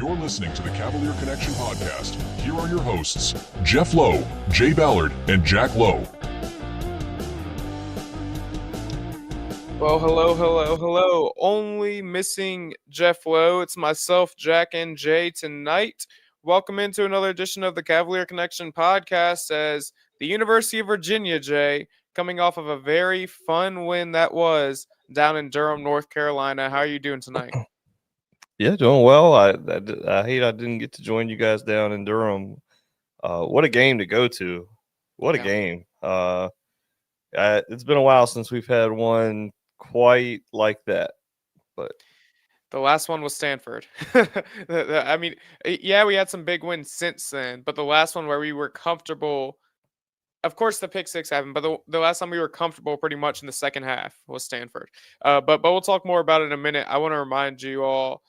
You're listening to the Cavalier Connection podcast. Here are your hosts, Jeff Lowe, Jay Ballard, and Jack Lowe. Well, hello. Only missing Jeff Lowe. It's myself, Jack, and Jay tonight. Welcome into another edition of the Cavalier Connection podcast as the University of Virginia, Jay, coming off of a very fun win that was down in Durham, North Carolina. How are you doing tonight? Yeah, doing well. I hate I didn't get to join you guys down in Durham. What a game to go to. What a game. It's been a while since we've had one quite like that. But the last one was Stanford. I mean, yeah, we had some big wins since then, but the last one where we were comfortable, of course the pick six happened, but the last time we were comfortable pretty much in the second half was Stanford. But we'll talk more about it in a minute. I want to remind you all,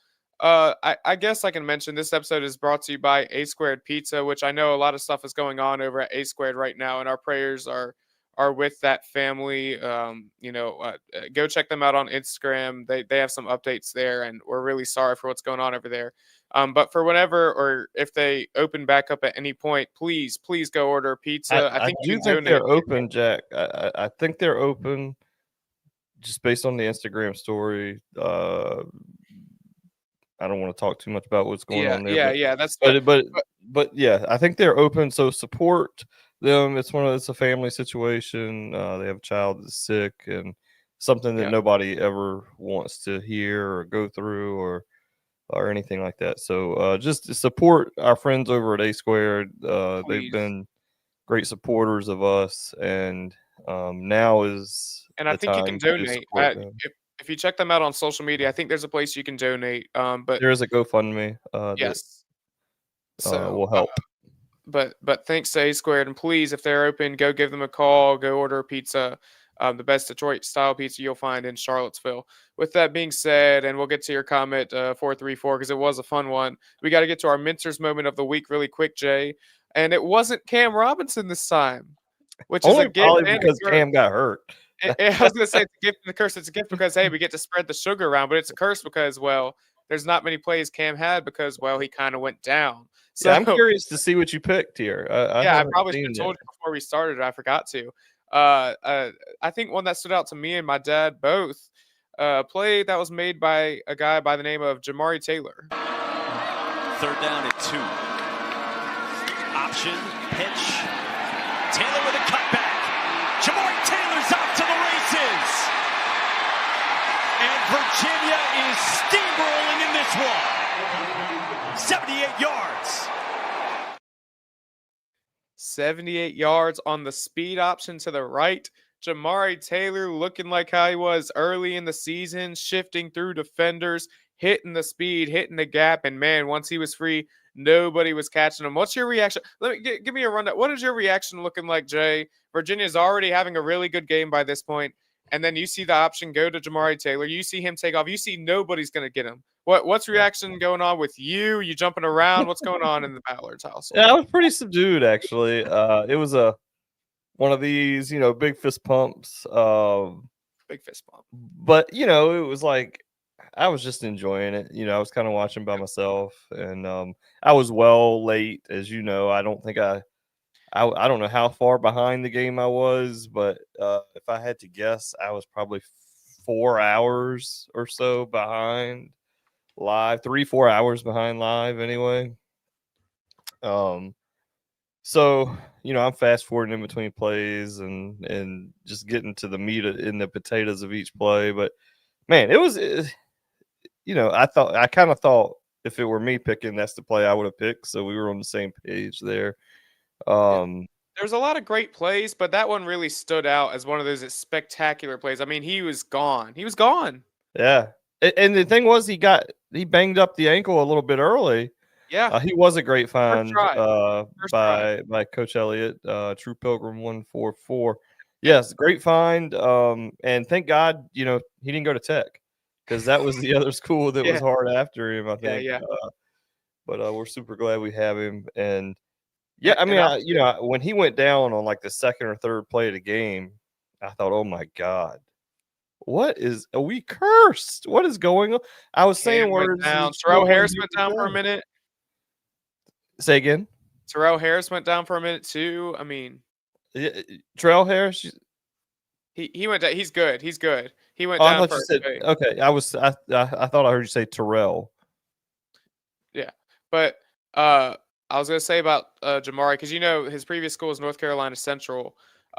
I guess I can mention this episode is brought to you by A Squared Pizza, which I know a lot of stuff is going on over at A Squared right now, and our prayers are with that family. Go check them out on Instagram. They have some updates there, and we're really sorry for what's going on over there. But for whenever or if they open back up at any point, please go order pizza. I think they're open, Jack. I think they're open just based on the Instagram story. I don't want to talk too much about what's going on there. But yeah, I think they're open. So support them. It's a family situation. They have a child that's sick and something that nobody ever wants to hear or go through or anything like that. So just support our friends over at A Squared. They've been great supporters of us, and now is I think you can donate. If you check them out on social media, I think there's a place you can donate. But there is a GoFundMe. Yes, so will help. But thanks to A Squared, and please, if they're open, go give them a call. Go order a pizza, the best Detroit style pizza you'll find in Charlottesville. With that being said, and we'll get to your comment 434 because it was a fun one. We got to get to our Minter's moment of the week really quick, Jay. And it wasn't Cam Robinson this time, which only is a gift because Cam got hurt. I was going to say it's a gift and a curse. It's a gift because, hey, we get to spread the sugar around, but it's a curse because, well, there's not many plays Cam had because, well, he kind of went down. So I'm curious to see what you picked here. I probably should have told you before we started. I forgot to. I think one that stood out to me and my dad both, play that was made by a guy by the name of Jamari Taylor. Third down at 2. Option, pitch. Taylor with a cutback. Jamari Taylor's off to the races. And Virginia is steamrolling in this one. 78 yards. 78 yards on the speed option to the right. Jamari Taylor looking like how he was early in the season, shifting through defenders, hitting the speed, hitting the gap. And, man, once he was free, nobody was catching him. What's your reaction? Let me give me a rundown. What is your reaction looking like, Jay? Virginia's already having a really good game by this point, and then you see the option go to Jamari Taylor. You see him take off. You see nobody's going to get him. What's reaction going on with you? You jumping around? What's going on in the Ballard's household? Yeah, I was pretty subdued, actually. It was one of these, big fist pumps. Big fist pump. But, it was like I was just enjoying it. I was kind of watching by myself, and I was well late, as you know. I don't think I don't know how far behind the game I was, but if I had to guess, I was probably 4 hours or so behind live, 3-4 hours behind live anyway. So, I'm fast forwarding in between plays and just getting to the meat in the potatoes of each play. But man, I kind of thought if it were me picking, that's the play I would have picked. So we were on the same page there. There's a lot of great plays, but that one really stood out as one of those spectacular plays. I mean, he was gone. Yeah. And the thing was, he banged up the ankle a little bit early. Yeah. He was a great find by Coach Elliott, True Pilgrim 144. Yes, great find. And thank God, he didn't go to Tech because that was the other school that was hard after him, I think. Yeah. But we're super glad we have him. And yeah, I mean, when he went down on like the second or third play of the game, I thought, oh my God, Are we cursed? What is going on? I was saying words. Terrell Harris went down for a minute. Say again. Terrell Harris went down for a minute too. I mean, Terrell Harris. He went down. He's good. He's good. He went down. I thought you said okay. I thought I heard you say Terrell. Yeah, but I was gonna say about Jamari, because his previous school is North Carolina Central.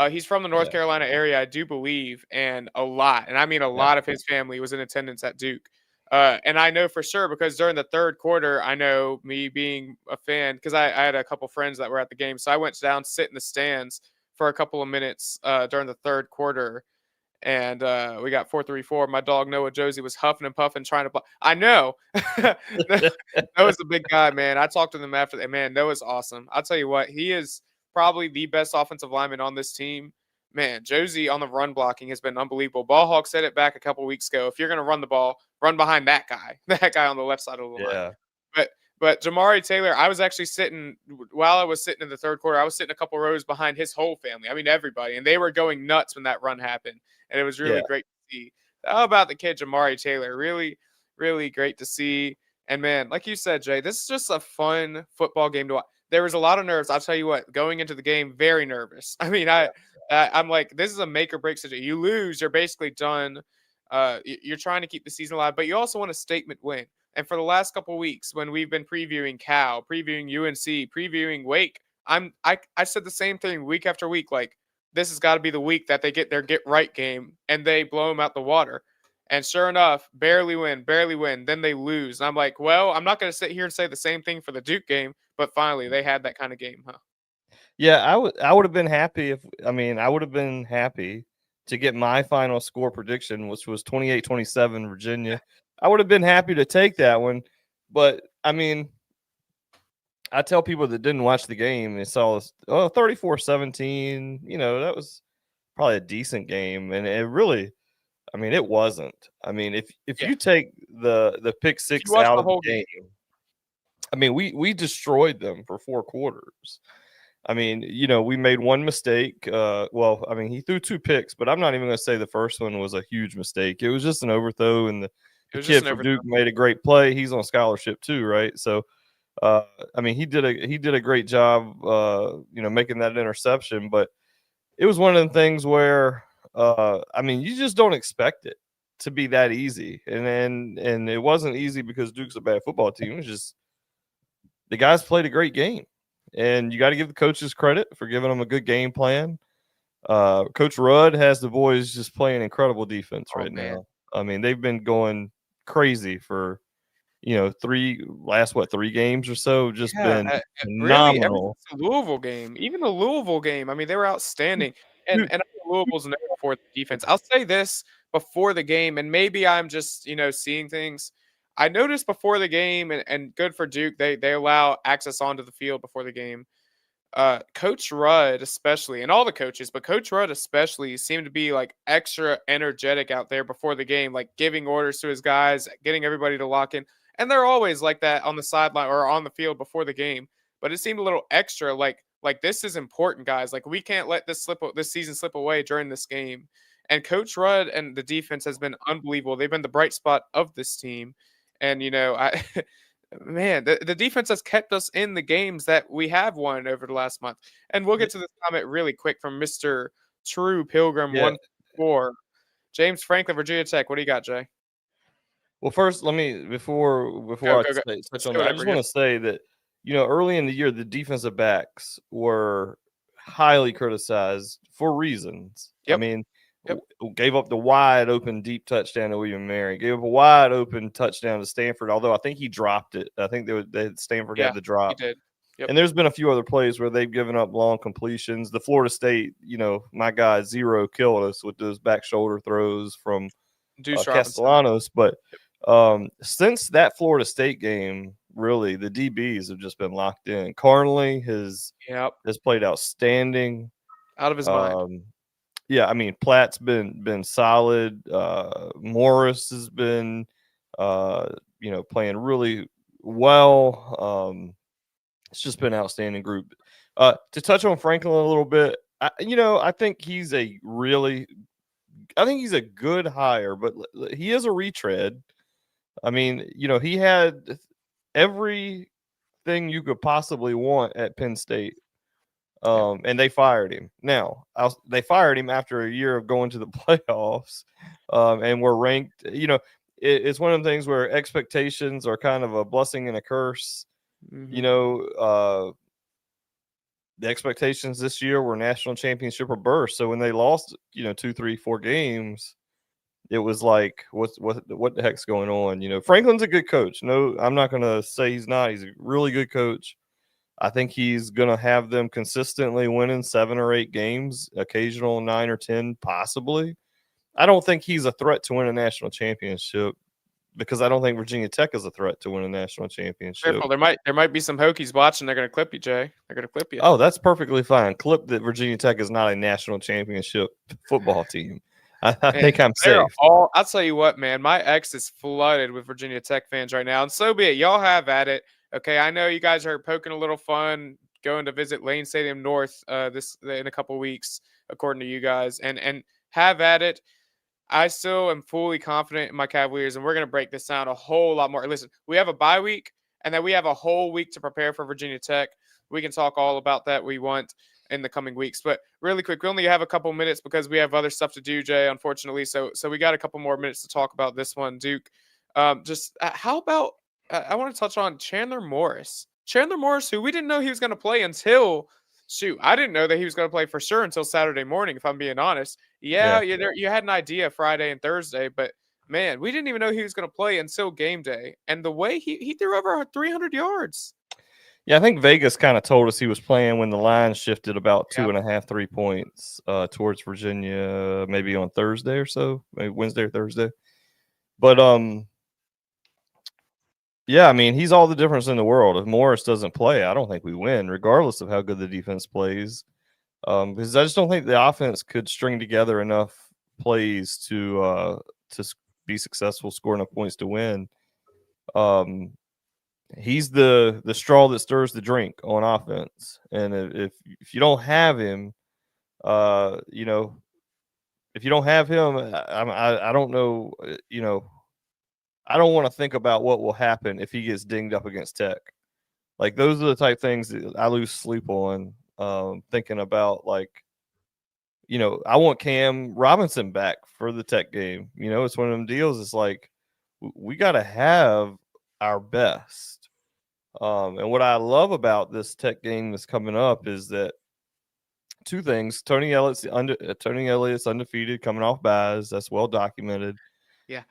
He's from the North Carolina area, I do believe, and a lot of his family was in attendance at Duke. And I know for sure because during the third quarter, I know, me being a fan, because I had a couple friends that were at the game, so I went down, sit in the stands for a couple of minutes during the third quarter, and we got 4-3-4. My dog Noah Josie was huffing and puffing trying to play. I know. Noah's a big guy, man. I talked to them after that. Man, Noah's awesome. I'll tell you what, he is probably the best offensive lineman on this team. Man, Josie on the run blocking has been unbelievable. Ballhawk said it back a couple weeks ago. If you're going to run the ball, run behind that guy on the left side of the line. But Jamari Taylor, I was actually while I was sitting in the third quarter, I was sitting a couple rows behind his whole family. I mean, everybody. And they were going nuts when that run happened. And it was really great to see. How about the kid Jamari Taylor? Really, really great to see. And, man, like you said, Jay, this is just a fun football game to watch. There was a lot of nerves. I'll tell you what, going into the game, very nervous. I mean, I'm like, this is a make or break situation. You lose, you're basically done. You're trying to keep the season alive, but you also want a statement win. And for the last couple of weeks, when we've been previewing Cal, previewing UNC, previewing Wake, I said the same thing week after week. Like, this has got to be the week that they get their get right game, and they blow them out the water. And sure enough, barely win. Then they lose. And I'm like, well, I'm not going to sit here and say the same thing for the Duke game, but finally they had that kind of game, huh? Yeah, I would have been happy I would have been happy to get my final score prediction, which was 28-27 Virginia. I would have been happy to take that one. But, I mean, I tell people that didn't watch the game, they saw us, 34-17. That was probably a decent game. And it really, it wasn't. If you take the pick six out of the game, we destroyed them for 4 quarters. We made one mistake. He threw 2 picks, but I'm not even going to say the first one was a huge mistake. It was just an overthrow, and the kid from Duke made a great play. He's on scholarship too, right? So, he did a great job, making that interception. But it was one of the things where, you just don't expect it to be that easy, and it wasn't easy because Duke's a bad football team. It was just the guys played a great game. And you got to give the coaches credit for giving them a good game plan. Coach Rudd has the boys just playing incredible defense now. They've been going crazy for, 3 games or so. Just been phenomenal. Really, even the Louisville game. They were outstanding. And Louisville's known for the defense. I'll say this before the game, and maybe I'm just, seeing things. I noticed before the game, and good for Duke, they allow access onto the field before the game. Coach Rudd especially, and all the coaches, but Coach Rudd especially seemed to be like extra energetic out there before the game, like giving orders to his guys, getting everybody to lock in. And they're always like that on the sideline or on the field before the game. But it seemed a little extra, like this is important, guys. Like, we can't let this season slip away during this game. And Coach Rudd and the defense has been unbelievable. They've been the bright spot of this team. And, the defense has kept us in the games that we have won over the last month. And we'll get to this comment really quick from Mr. True Pilgrim 1-4. James Franklin, Virginia Tech. What do you got, Jay? Well, first, let me before I touch on that, I just want to say that, early in the year, the defensive backs were highly criticized for reasons. Yep. Gave up the wide open deep touchdown to William Mary. Gave up a wide open touchdown to Stanford, although I think he dropped it. I think Stanford had the drop. He did. Yep. And there's been a few other plays where they've given up long completions. The Florida State, my guy Zero killed us with those back shoulder throws from Castellanos. But since that Florida State game, really, the DBs have just been locked in. Carnley has played outstanding. Out of his mind. Platt's been solid. Morris has been, playing really well. It's just been an outstanding group. To touch on Franklin a little bit, I think he's a really he's a good hire, but he is a retread. I mean, he had everything you could possibly want at Penn State. And they fired him. Now, they fired him after a year of going to the playoffs, and were ranked. It's one of the things where expectations are kind of a blessing and a curse. Mm-hmm. The expectations this year were national championship or burst. So when they lost, 2, 3, 4 games, it was like, what the heck's going on? Franklin's a good coach. No, I'm not going to say he's not. He's a really good coach. I think he's going to have them consistently winning 7 or 8 games, occasional 9 or 10, possibly. I don't think he's a threat to win a national championship, because I don't think Virginia Tech is a threat to win a national championship. Careful, there might be some Hokies watching. They're going to clip you, Jay. They're going to clip you. Oh, that's perfectly fine. Clip that Virginia Tech is not a national championship football team. I think I'm safe. I'll tell you what, man. My ex is flooded with Virginia Tech fans right now, and so be it. Y'all have at it. Okay, I know you guys are poking a little fun going to visit Lane Stadium North in a couple weeks, according to you guys, and have at it. I still am fully confident in my Cavaliers, and we're going to break this down a whole lot more. Listen, we have a bye week, and then we have a whole week to prepare for Virginia Tech. We can talk all about that we want in the coming weeks. But really quick, we only have a couple minutes because we have other stuff to do, Jay, unfortunately. So we got a couple more minutes to talk about this one, Duke. How about I want to touch on Chandler Morris. Chandler Morris, who we didn't know he was going to play until – I didn't know that he was going to play for sure until Saturday morning, if I'm being honest. You had an idea Friday and Thursday, but, man, we didn't even know he was going to play until game day. And the way he threw over 300 yards. Yeah, I think Vegas kind of told us he was playing when the line shifted about 2.5, 3 points towards Virginia, maybe on Thursday or so, maybe Wednesday or Thursday. But, yeah, I mean, he's all the difference in the world. If Morris doesn't play, I don't think we win, regardless of how good the defense plays. Because I just don't think the offense could string together enough plays to be successful, score enough points to win. He's the straw that stirs the drink on offense, and if you don't have him, if you don't have him, I don't know, I don't want to think about what will happen if he gets dinged up against Tech. Like, those are the type things that I lose sleep on, thinking about, like, I want Cam Robinson back for the Tech game. It's one of them deals. It's like, we got to have our best. And what I love about this Tech game that's coming up is that 2 things. Tony Elliott's undefeated, coming off byes. That's well documented. Yeah.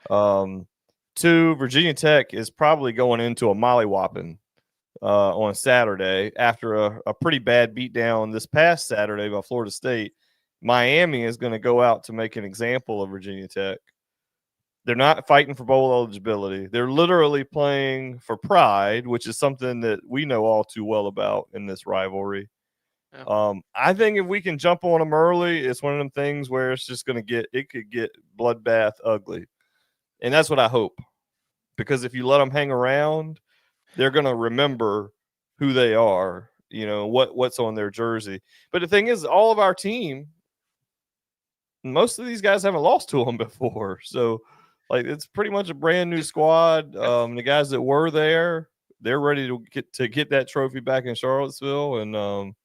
2, Virginia Tech is probably going into a mollywhopping on Saturday after a pretty bad beatdown this past Saturday by Florida State. Miami is going to go out to make an example of Virginia Tech. They're not fighting for bowl eligibility. They're literally playing for pride, which is something that we know all too well about in this rivalry. Yeah. I think if we can jump on them early, it's one of them things where it's just going to could get bloodbath ugly. And that's what I hope, because if you let them hang around, they're going to remember who they are, what's on their jersey. But the thing is, all of our team, most of these guys haven't lost to them before. So, like, it's pretty much a brand new squad. The guys that were there, they're ready to get that trophy back in Charlottesville. And,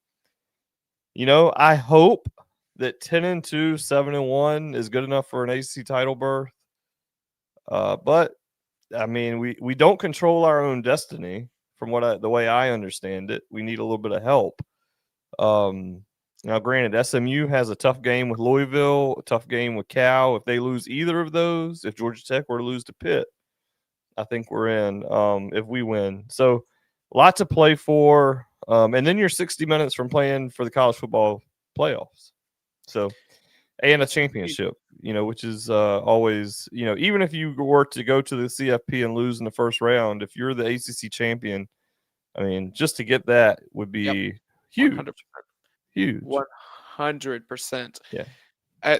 I hope that 10-2, 7-1 is good enough for an ACC title berth. But I mean, we don't control our own destiny from the way I understand it. We need a little bit of help. Now, granted, SMU has a tough game with Louisville, a tough game with Cal. If they lose either of those, if Georgia Tech were to lose to Pitt, I think we're in, if we win. So, a lot to play for. And then you're 60 minutes from playing for the college football playoffs. So, and a championship, which is always, even if you were to go to the CFP and lose in the first round, if you're the ACC champion, I mean, just to get that would be huge. 100%. Huge. 100%. Yeah.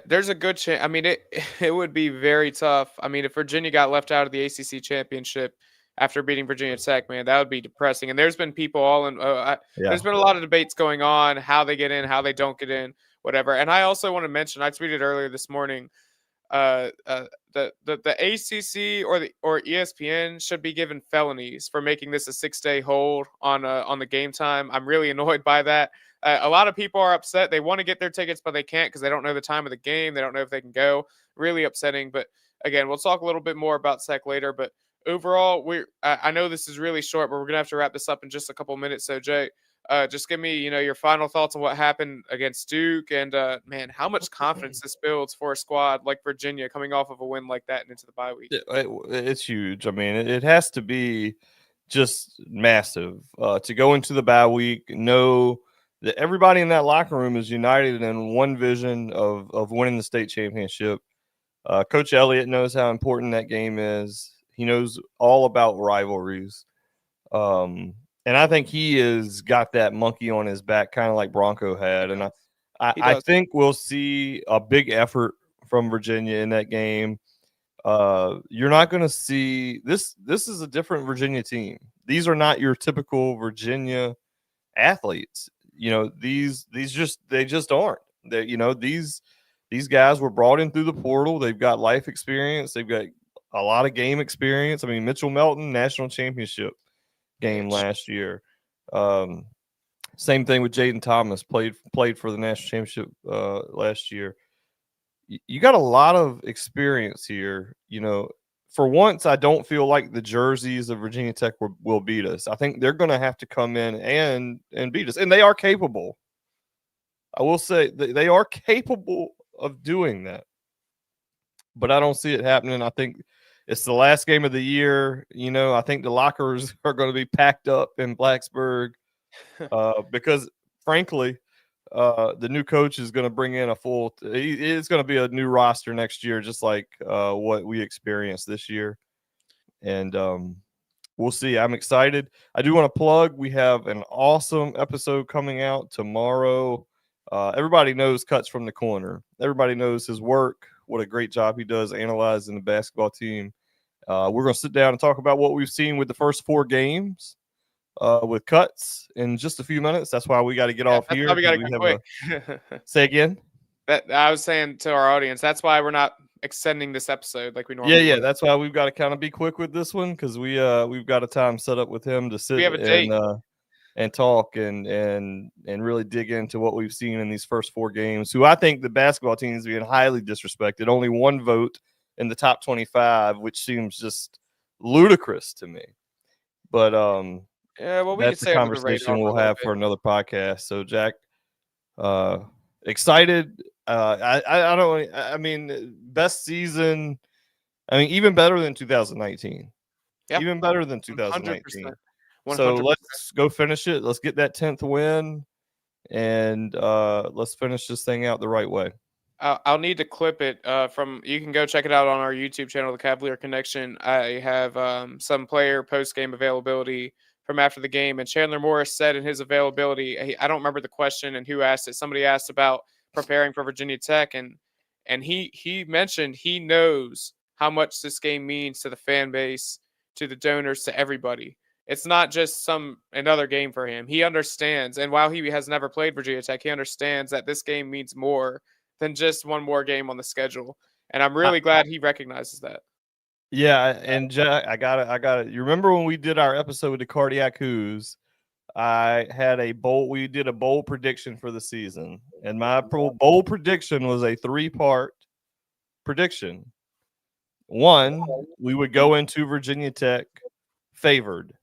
There's a good chance. I mean, it would be very tough. I mean, if Virginia got left out of the ACC championship after beating Virginia Tech, man, that would be depressing. And there's been people there's been a lot of debates going on, how they get in, how they don't get in, whatever. And I also want to mention, I tweeted earlier this morning, the ACC or ESPN should be given felonies for making this a 6-day hold on the game time. I'm really annoyed by that. A lot of people are upset. They want to get their tickets, but they can't because they don't know the time of the game. They don't know if they can go. Really upsetting. But again, we'll talk a little bit more about SEC later. But overall, I know this is really short, but we're gonna have to wrap this up in just a couple minutes. So Jay, just give me, your final thoughts on what happened against Duke, and man, how much confidence this builds for a squad like Virginia coming off of a win like that and into the bye week. It's huge. I mean, it has to be just massive to go into the bye week. Know that everybody in that locker room is united in one vision of winning the state championship. Coach Elliott knows how important that game is. He knows all about rivalries. And I think he has got that monkey on his back, kind of like Bronco had. And I think we'll see a big effort from Virginia in that game. You're not going to see this. This is a different Virginia team. These are not your typical Virginia athletes. These just aren't. These guys were brought in through the portal. They've got life experience. They've got a lot of game experience. I mean, Mitchell Melton, national championship game last year. Same thing with Jaden Thomas, played for the national championship last year. You got a lot of experience here. For once, I don't feel like the jerseys of Virginia Tech will beat us. I think they're going to have to come in and beat us, and they are capable. I will say they are capable of doing that, but I don't see it happening. I think it's the last game of the year. I think the lockers are going to be packed up in Blacksburg because, frankly, the new coach is going to bring in it's going to be a new roster next year, just like what we experienced this year. And we'll see. I'm excited. I do want to plug, we have an awesome episode coming out tomorrow. Everybody knows Cuts from the Corner. Everybody knows his work, what a great job he does analyzing the basketball team. We're going to sit down and talk about what we've seen with the first 4 games with Cuts in just a few minutes. That's why we got to get off here. We got to go quick. Say again? That I was saying to our audience, that's why we're not extending this episode like we normally would. That's why we've got to kind of be quick with this one, because we've got a time set up with him to sit we have a date. And talk and really dig into what we've seen in these first 4 games, who I think the basketball team is being highly disrespected. Only 1 vote in the top 25, which seems just ludicrous to me. But that's a conversation we'll have for another podcast. So Jack, excited. I mean, best season. I mean, even better than 2019. Yep. Even better than 2019. 100%. So let's go finish it. Let's get that 10th win, and let's finish this thing out the right way. I'll need to clip it from. You can go check it out on our YouTube channel, The Cavalier Connection. I have some player post-game availability from after the game, and Chandler Morris said in his availability, I don't remember the question and who asked it. Somebody asked about preparing for Virginia Tech, and he mentioned he knows how much this game means to the fan base, to the donors, to everybody. It's not just another game for him. He understands, and while he has never played Virginia Tech, he understands that this game means more than just one more game on the schedule. And I'm really glad he recognizes that. Yeah, and Jack, I got it. You remember when we did our episode with the Cardiac Who's? I had we did a bold prediction for the season, and my bold prediction was a 3-part prediction. 1, we would go into Virginia Tech favored.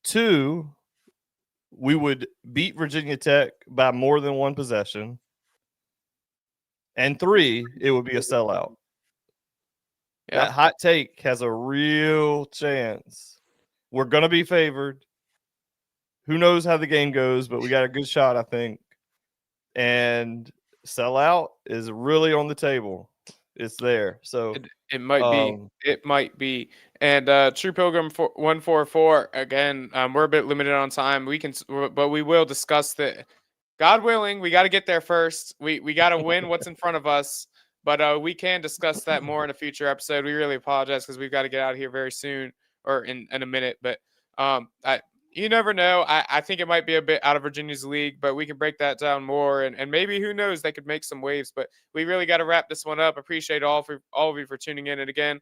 2, we would beat Virginia Tech by more than 1 possession. And 3, it would be a sellout. Yeah. That hot take has a real chance. We're going to be favored. Who knows how the game goes, but we got a good shot, I think. And sellout is really on the table. It's there. So it might be. It might be. And True Pilgrim 144, again, we're a bit limited on time. But we will discuss the. God willing, we got to get there first. We got to win what's in front of us. But we can discuss that more in a future episode. We really apologize because we've got to get out of here very soon, or in a minute. But You never know. I think it might be a bit out of Virginia's league, but we can break that down more. And maybe, who knows, they could make some waves. But we really got to wrap this one up. Appreciate all of you for tuning in. And again,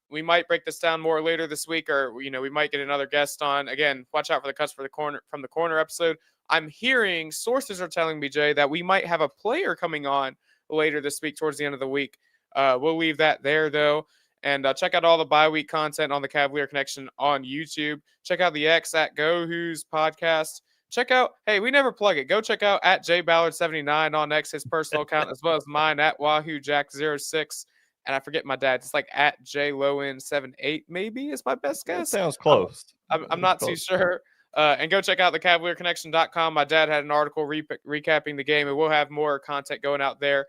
we might break this down more later this week, or we might get another guest on. Again, watch out for the cuts from the corner episode. I'm hearing, sources are telling me, Jay, that we might have a player coming on later this week towards the end of the week. We'll leave that there, though. And check out all the bye week content on the Cavalier Connection on YouTube. Check out the X at Go Who's podcast. Check out, hey, we never plug it. Go check out at JBallard79 on X, his personal account, as well as mine at WahooJack06. And I forget my dad. It's like at JLowen78, maybe is my best guess. That sounds close. I'm not too sure. And go check out the CavalierConnection.com. My dad had an article recapping the game, and we'll have more content going out there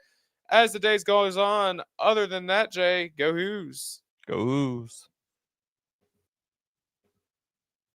as the days goes on. Other than that, Jay, go Hoos. Go Hoos.